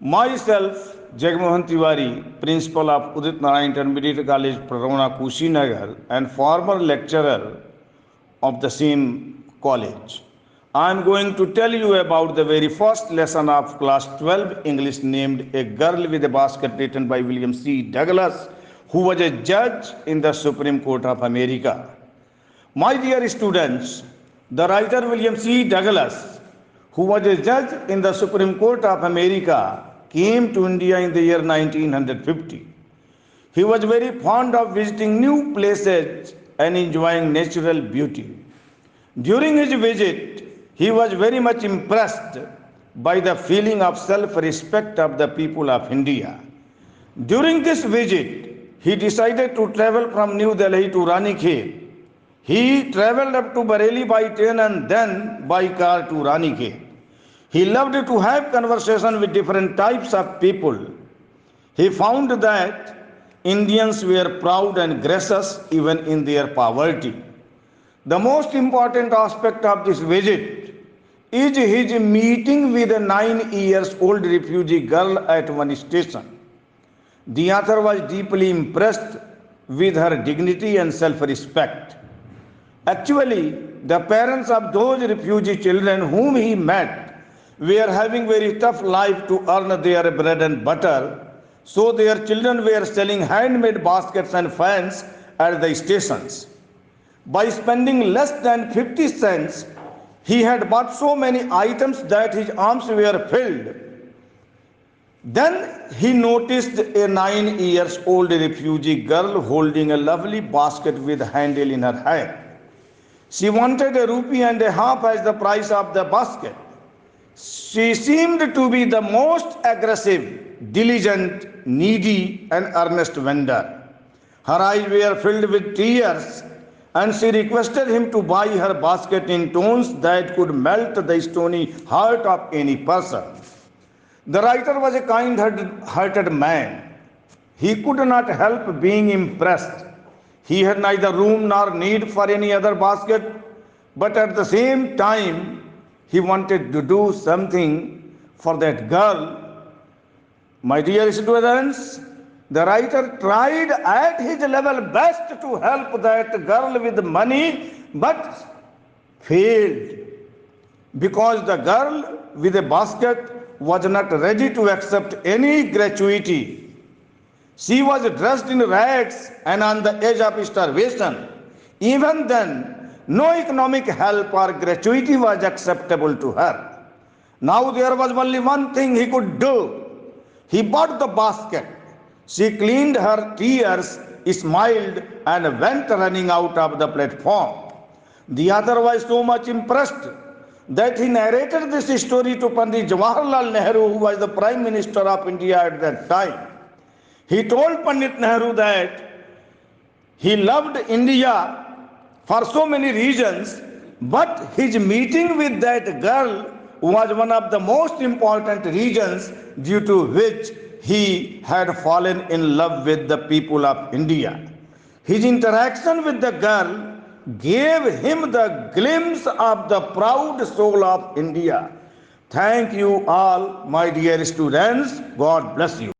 Myself, Jagmohan Tiwari, Principal of Udit Narayan Intermediate College, Prarona, Kushinagar, and former lecturer of the same college. I am going to tell you about the very first lesson of class 12 English named A Girl with a Basket, written by William C. Douglas, who was a judge in the Supreme Court of America. My dear students, the writer William C. Douglas, who was a judge in the Supreme Court of America, came to India in the year 1950. He was very fond of visiting new places and enjoying natural beauty. During his visit, he was very much impressed by the feeling of self-respect of the people of India. During this visit, he decided to travel from New Delhi to Ranikhet. He traveled up to Bareilly by train and then by car to Ranikhet. He loved to have conversation with different types of people. He found that Indians were proud and gracious even in their poverty. The most important aspect of this visit is his meeting with a 9-year-old refugee girl at one station. The author was deeply impressed with her dignity and self-respect. Actually, the parents of those refugee children whom he met were having very tough life to earn their bread and butter, so their children were selling handmade baskets and fans at the stations. By spending less than 50 cents, he had bought so many items that his arms were filled. Then he noticed a 9-year-old refugee girl holding a lovely basket with a handle in her hand. She wanted ₹1.50 as the price of the basket. She seemed to be the most aggressive, diligent, needy, and earnest vendor. Her eyes were filled with tears, and she requested him to buy her basket in tones that could melt the stony heart of any person. The writer was a kind-hearted man. He could not help being impressed. He had neither room nor need for any other basket, but at the same time, he wanted to do something for that girl. My dear students, the writer tried at his level best to help that girl with money, but failed, because the girl with a basket was not ready to accept any gratuity. She was dressed in rags and on the edge of starvation. Even then, no economic help or gratuity was acceptable to her. Now there was only one thing he could do. He bought the basket. She cleaned her tears, smiled, and went running out of the platform. The other was so much impressed that he narrated this story to Pandit Jawaharlal Nehru, who was the Prime Minister of India at that time. He told Pandit Nehru that he loved India for so many reasons, but his meeting with that girl was one of the most important reasons due to which he had fallen in love with the people of India. His interaction with the girl gave him the glimpse of the proud soul of India. Thank you all, my dear students. God bless you.